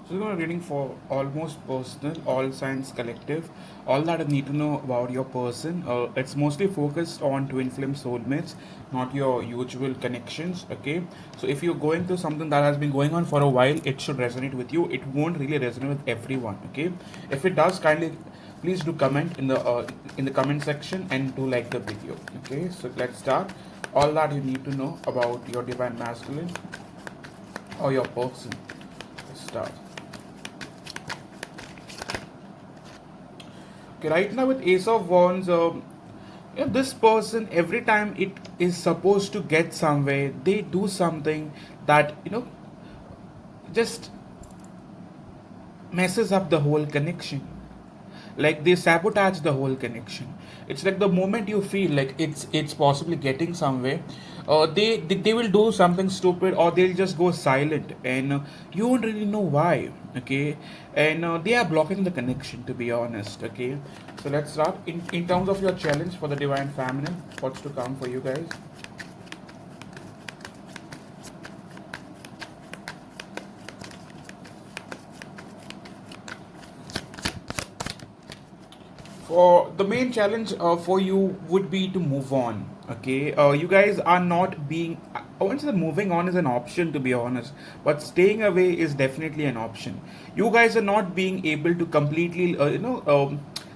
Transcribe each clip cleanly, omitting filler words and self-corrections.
So we're going to reading for almost personal, all signs collective, all that I need to know about your person. It's mostly focused on twin flame soulmates, not your usual connections. Okay, so if you're going through something that has been going on for a while, it should resonate with you. It won't really resonate with everyone. Okay, if it does, kindly please do comment in the comment section and do like the video. Okay, so let's start. All that you need to know about your divine masculine or your person. Let's start. Okay, right now with Ace of Wands, this person every time it is supposed to get somewhere, they do something that just messes up the whole connection. Like they sabotage the whole connection. It's like the moment you feel like it's possibly getting somewhere, they will do something stupid or they'll just go silent, and you won't really know why. Okay, and they are blocking the connection, to be honest. Okay, so let's start in terms of your challenge for the divine feminine. What's to come for you guys? For the main challenge for you would be to move on. Okay, you guys are not being, I won't say that moving on is an option, to be honest, but staying away is definitely an option. You guys are not being able to completely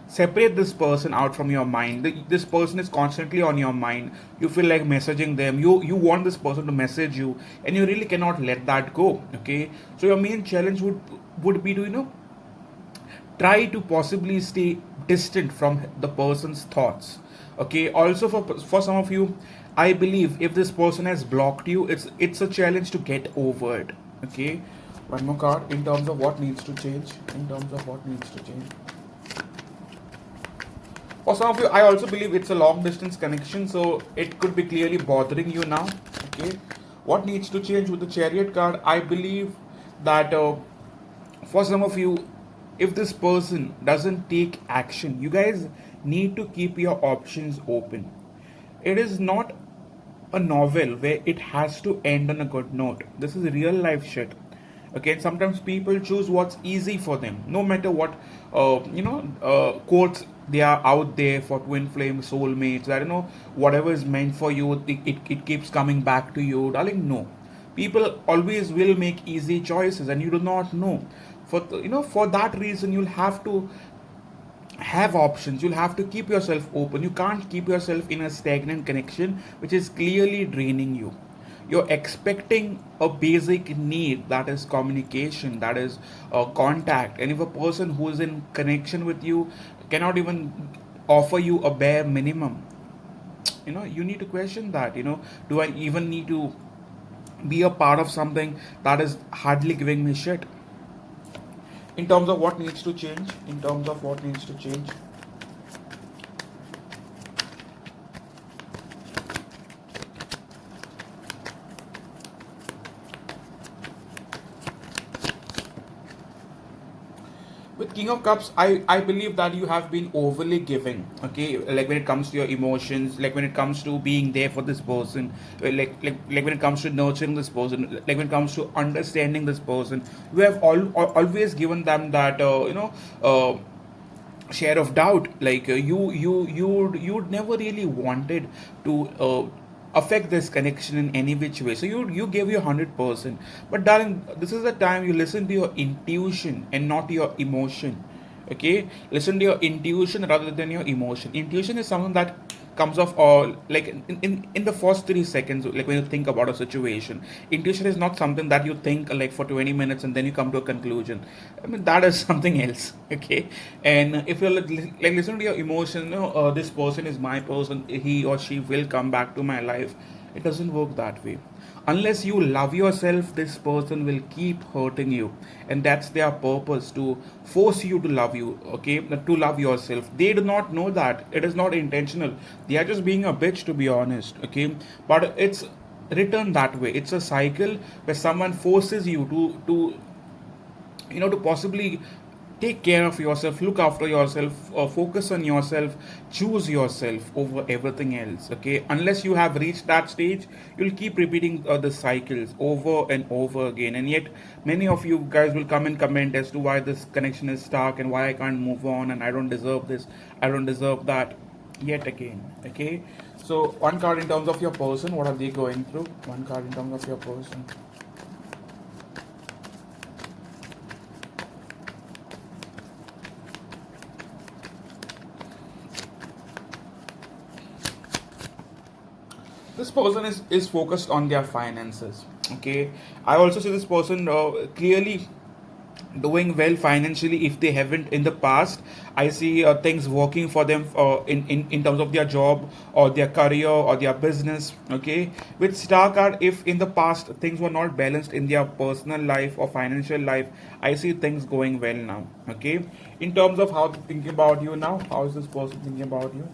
separate this person out from your mind. This person is constantly on your mind. You feel like messaging them. You want this person to message you, and you really cannot let that go. Okay, so your main challenge would be to try to possibly stay distant from the person's thoughts. Okay, also for some of you, I believe if this person has blocked you, it's a challenge to get over it. Okay, one more card in terms of what needs to change. In terms of what needs to change for some of you, I also believe it's a long distance connection, so it could be clearly bothering you now. Okay, what needs to change with the Chariot card? I believe that for some of you, if this person doesn't take action, you guys need to keep your options open. It is not a novel where it has to end on a good note. This is real life shit. Okay, and sometimes people choose what's easy for them, no matter what quotes they are out there for twin flame soulmates. I don't know, whatever is meant for you, it keeps coming back to you, darling. No, people always will make easy choices, and you do not know. For that reason, you'll have to have options. You'll have to keep yourself open. You can't keep yourself in a stagnant connection which is clearly draining you. You're expecting a basic need, that is communication, that is contact, and if a person who is in connection with you cannot even offer you a bare minimum, you need to question that. Do I even need to be a part of something that is hardly giving me shit? In terms of what needs to change, in terms of what needs to change, with King of Cups, I believe that you have been overly giving. Okay, like when it comes to your emotions, like when it comes to being there for this person, like when it comes to nurturing this person, like when it comes to understanding this person, you have always given them that share of doubt. Like you'd never really wanted to affect this connection in any which way, so you gave your 100%. But darling, this is the time you listen to your intuition and not your emotion. Okay, listen to your intuition rather than your emotion. Intuition is something that comes off all like in the first 3 seconds, like when you think about a situation. Intuition is not something that you think like for 20 minutes and then you come to a conclusion. I mean, that is something else. Okay, and if you're like listen to your emotion, this person is my person, he or she will come back to my life. It doesn't work that way. Unless you love yourself, this person will keep hurting you, and that's their purpose, to force you to love you. Okay, to love yourself. They do not know that it is not intentional. They are just being a bitch, to be honest. Okay, but it's written that way. It's a cycle where someone forces you to possibly take care of yourself, look after yourself, focus on yourself, choose yourself over everything else. Okay, unless you have reached that stage, you'll keep repeating the cycles over and over again. And yet many of you guys will come and comment as to why this connection is stuck and why I can't move on and I don't deserve this, I don't deserve that, yet again. Okay, so one card in terms of your person, what are they going through? One card in terms of your person. This person is focused on their finances. Okay, I also see this person clearly doing well financially. If they haven't in the past, I see things working for them in terms of their job or their career or their business. Okay, with star card, if in the past things were not balanced in their personal life or financial life, I see things going well now. Okay, in terms of how to think about you now, how is this person thinking about you?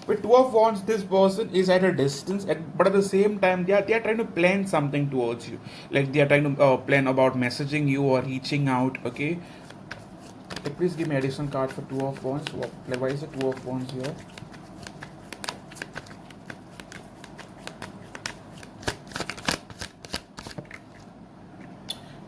With two of wands, this person is at a distance, but at the same time, they are trying to plan something towards you. Like they are trying to plan about messaging you or reaching out. Okay, please give me additional card for two of wands. Like why is the two of wands here?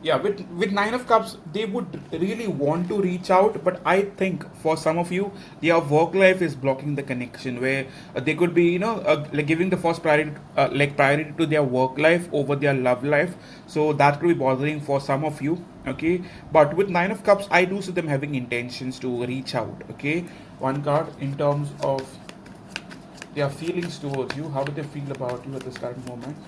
Yeah, with nine of cups, they would really want to reach out, but I think for some of you, their work life is blocking the connection, where they could be, like giving the first priority, like priority to their work life over their love life. So that could be bothering for some of you. Okay, but with nine of cups, I do see them having intentions to reach out. Okay, one card in terms of their feelings towards you. How do they feel about you at this current moment?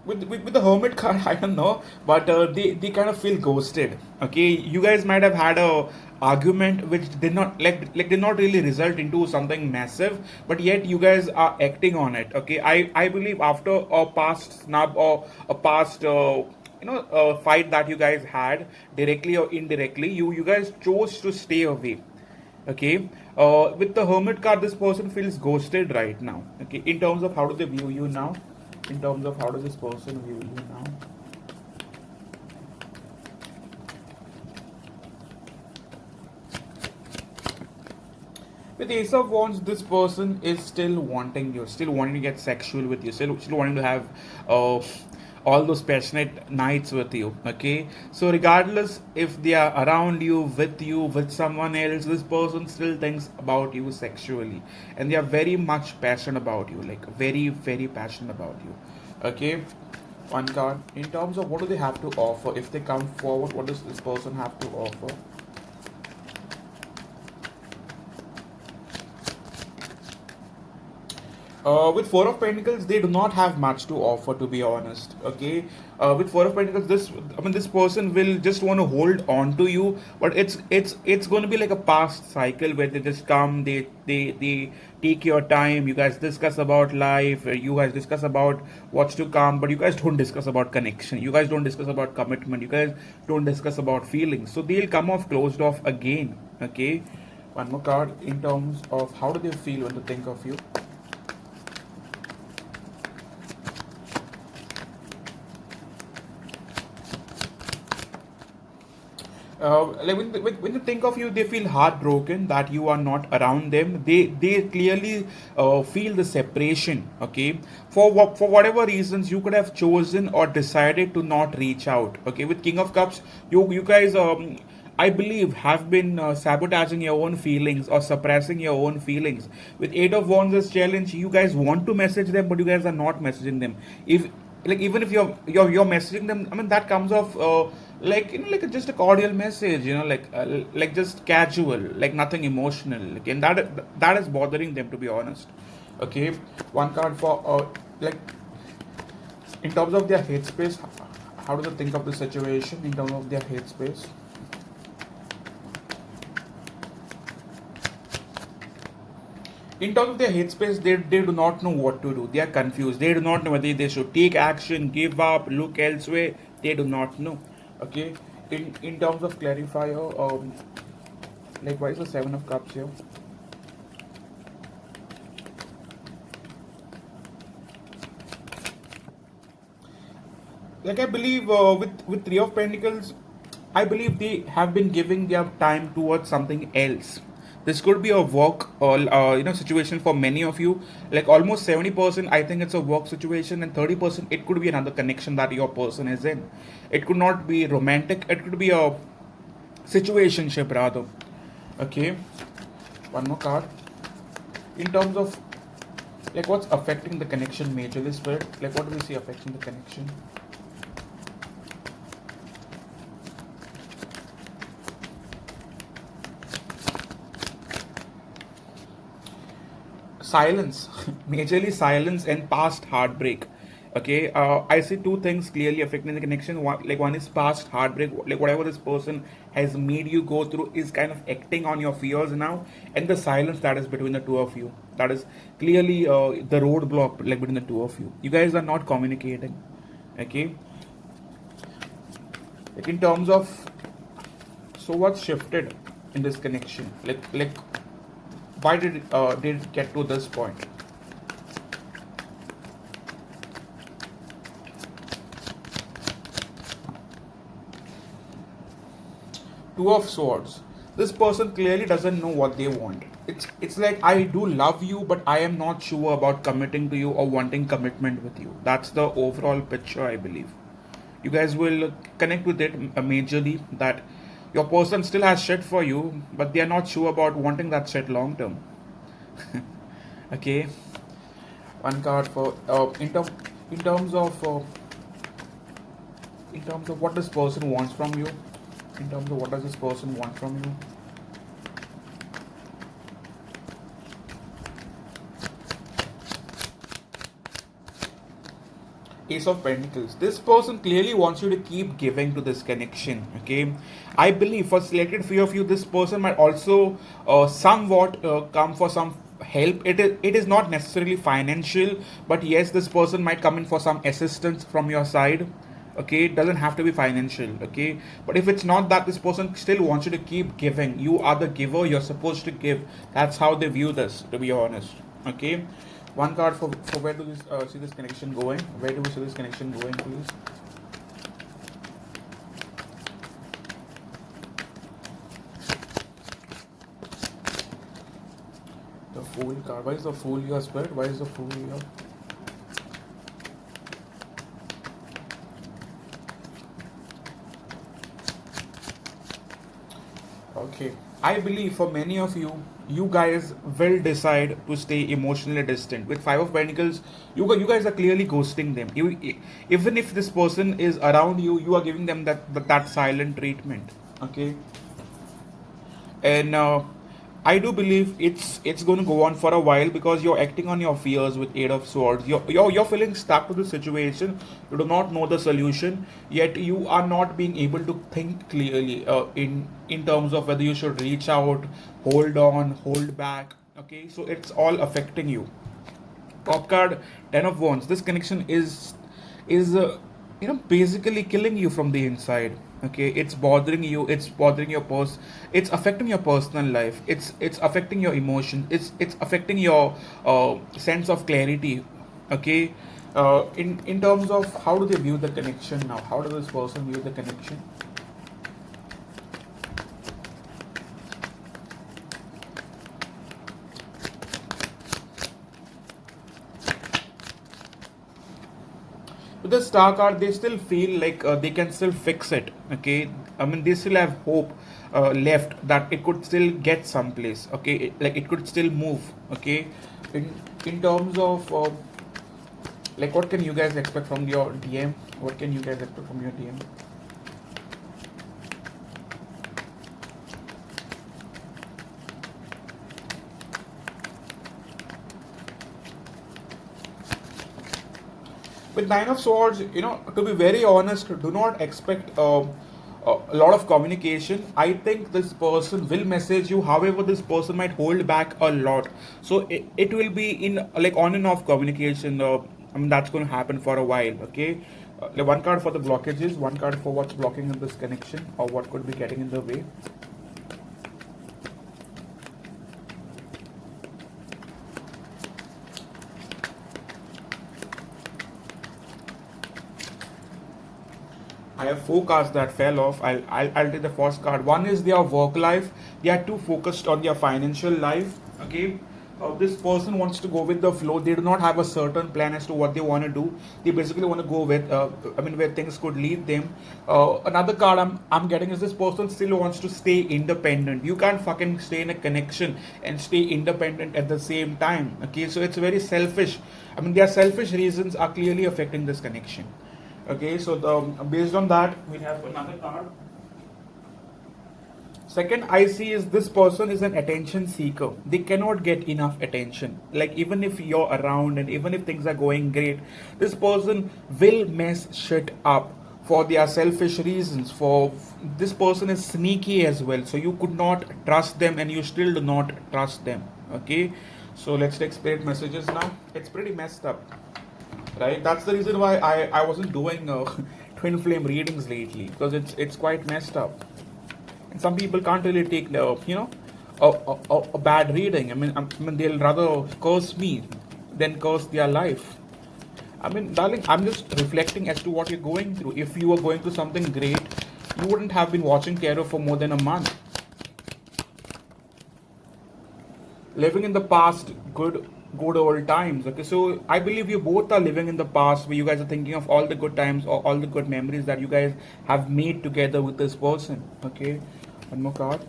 With the hermit card, I don't know, but they kind of feel ghosted. Okay, you guys might have had a argument which did not like did not really result into something massive, but yet you guys are acting on it. Okay, I believe after a past snub or a past fight that you guys had directly or indirectly, you guys chose to stay away. Okay, with the hermit card, this person feels ghosted right now. Okay, in terms of how do they view you now? In terms of how does this person view you now? With Ace of Wands, this person is still wanting you, still wanting to get sexual with you, still wanting to have uh, all those passionate nights with you. Okay, so regardless if they are around you, with someone else, this person still thinks about you sexually, and they are very much passionate about you, like very, very passionate about you. Okay, one card in terms of what do they have to offer if they come forward. What does this person have to offer? With Four of Pentacles, they do not have much to offer, to be honest. Okay, with Four of Pentacles, this person will just want to hold on to you, but it's going to be like a past cycle where they just come, they take your time. You guys discuss about life, you guys discuss about what's to come, but you guys don't discuss about connection. You guys don't discuss about commitment. You guys don't discuss about feelings. So they'll come off closed off again. Okay, one more card in terms of how do they feel when they think of you. Like when you think of you, they feel heartbroken that you are not around them. They clearly feel the separation. Okay, for whatever reasons you could have chosen or decided to not reach out. Okay, with King of Cups, you guys I believe have been sabotaging your own feelings or suppressing your own feelings. With Eight of Wands as challenge, you guys want to message them, but you guys are not messaging them. If like even if you're messaging them, I mean that comes off like like just a cordial message, like just casual, like nothing emotional. Like, and that is bothering them, to be honest. Okay, one card for like in terms of their headspace. How do they think of the situation in terms of their headspace? In terms of their headspace, they do not know what to do. They are confused. They do not know whether they should take action, give up, look elsewhere. They do not know. Okay, in terms of clarifier, like why is the Seven of Cups here? Like I believe with Three of Pentacles, I believe they have been giving their time towards something else. This could be a work or situation for many of you. Like almost 70%, I think it's a work situation, and 30% it could be another connection that your person is in. It could not be romantic. It could be a situationship rather. Okay, one more card. In terms of like what's affecting the connection majorly, spirit. Like what do we see affecting the connection? Silence. Majorly silence and past heartbreak. Okay, I see two things clearly affecting the connection. One is past heartbreak, like whatever this person has made you go through is kind of acting on your fears now, and the silence that is between the two of you, that is clearly the roadblock like between the two of you. You guys are not communicating. Okay, like in terms of, so what's shifted in this connection, like why did it get to this point? Two of Swords. This person clearly doesn't know what they want. It's like, I do love you, but I am not sure about committing to you or wanting commitment with you. That's the overall picture, I believe. You guys will connect with it majorly, that your person still has shit for you, but they are not sure about wanting that shit long term. Okay, one card for in terms of what this person wants from you. In terms of what does this person want from you? Ace of Pentacles. This person clearly wants you to keep giving to this connection. Okay, I believe for selected few of you, this person might also somewhat come for some help. It is not necessarily financial, but yes, this person might come in for some assistance from your side. Okay, it doesn't have to be financial. Okay, but if it's not that, this person still wants you to keep giving. You are the giver, you're supposed to give. That's how they view this, to be honest. Okay, one card for where do we see this connection going? Where do we see this connection going, please? The Fool card. Why is the Fool your spirit? Why is the Fool your? Okay. I believe for many of you, you guys will decide to stay emotionally distant. With Five of Pentacles, you guys are clearly ghosting them. Even if this person is around you, you are giving them that silent treatment. Okay, and I do believe it's going to go on for a while because you're acting on your fears with Eight of Swords. You're feeling stuck to the situation. You do not know the solution, yet you are not being able to think clearly in terms of whether you should reach out, hold on, hold back. Okay, so it's all affecting you. Top card, Ten of Wands. This connection is basically killing you from the inside. Okay, it's bothering you. It's bothering your It's affecting your personal life. It's affecting your emotions. It's affecting your sense of clarity. Okay, in terms of how do they view the connection now? How does this person view the connection? With the Star card, they still feel like they can still fix it. Okay, I mean they still have hope left that it could still get someplace. Okay, like it could still move. Okay, in in terms of like what can you guys expect from your DM? What can you guys expect from your DM? With Nine of Swords, to be very honest, do not expect a lot of communication. I think this person will message you. However, this person might hold back a lot. So it will be in like on and off communication. I mean, that's going to happen for a while. Okay, one card for the blockages, one card for what's blocking in this connection or what could be getting in the way. I have four cards that fell off. I'll take the first card. One is their work life. They are too focused on their financial life. Okay. This person wants to go with the flow. They do not have a certain plan as to what they want to do. They basically want to go with, I mean, where things could lead them. Another card I'm getting is this person still wants to stay independent. You can't fucking stay in a connection and stay independent at the same time. Okay, so it's very selfish. I mean, their selfish reasons are clearly affecting this connection. Okay, so based on that, we have another card. Second I see is this person is an attention seeker. They cannot get enough attention. Like even if you're around and even if things are going great, this person will mess shit up for their selfish reasons. For this person is sneaky as well. So you could not trust them and you still do not trust them. Okay. So let's take spirit messages now. It's pretty messed up. Right? That's the reason why I wasn't doing twin flame readings lately, because it's quite messed up. And some people can't really take a bad reading. I mean they'll rather curse me than curse their life. I mean, darling, I'm just reflecting as to what you're going through. If you were going through something great, you wouldn't have been watching tarot for more than a month. Living in the past, good old times. Okay, so I believe you both are living in the past where you guys are thinking of all the good times or all the good memories that you guys have made together with this person. Okay, one more card.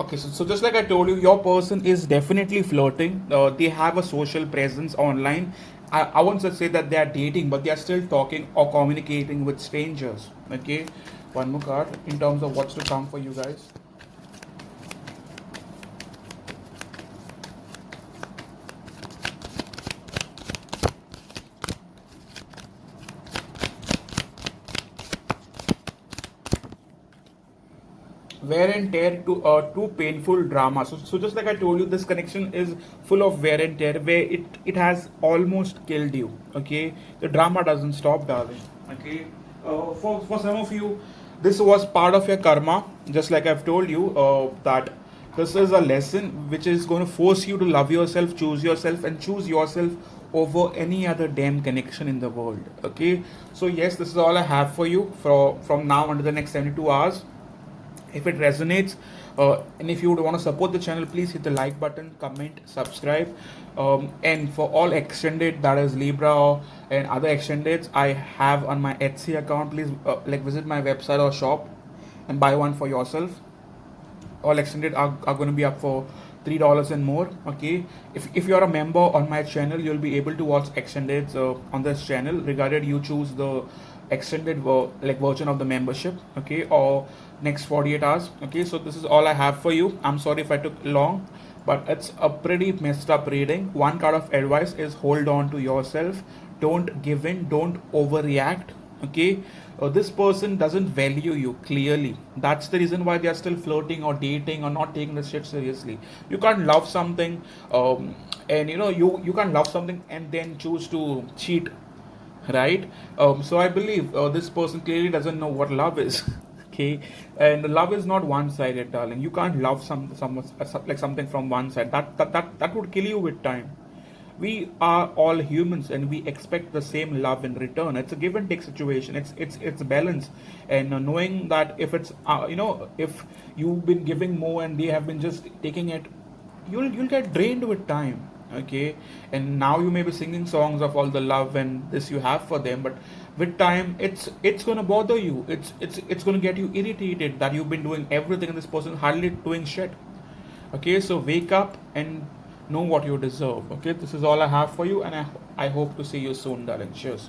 Okay, so just like I told you, your person is definitely flirting. They have a social presence online. I won't just say that they are dating, but they are still talking or communicating with strangers. Okay, one more card in terms of what's to come for you guys. Wear and tear to too painful drama. So just like I told you, this connection is full of wear and tear where it has almost killed you. Okay, the drama doesn't stop, darling. Okay, for some of you, this was part of your karma. Just like I've told you that this is a lesson which is going to force you to love yourself, and choose yourself over any other damn connection in the world. Okay, so yes, this is all I have for you from now until the next 72 hours. If it resonates, and if you would want to support the channel, please hit the like button, comment, subscribe. And for all extended, that is Libra and other extendeds, I have on my Etsy account. Please visit my website or shop and buy one for yourself. All extended are going to be up for $3 and more. Okay, if you're a member on my channel, you'll be able to watch extended on this channel, regarded you choose the extended version of the membership. Okay, or next 48 hours. Okay, so this is all I have for you. I'm sorry if I took long, but it's a pretty messed up reading. One card of advice is hold on to yourself, don't give in, don't overreact. Okay, this person doesn't value you clearly. That's the reason why they are still flirting or dating or not taking this shit seriously. You can't love something, and you can't love something and then choose to cheat, right? So I believe this person clearly doesn't know what love is. Okay, and love is not one-sided, darling. You can't love something from one side. That would kill you with time. We are all humans and we expect the same love in return. It's a give and take situation. It's balance. And knowing that if it's if you've been giving more and they have been just taking it, you'll get drained with time. Okay, and now you may be singing songs of all the love and this you have for them, but with time it's gonna bother you. It's gonna get you irritated that you've been doing everything and this person hardly doing shit. Okay, so wake up and know what you deserve. Okay, this is all I have for you, and I hope to see you soon, darling. Cheers.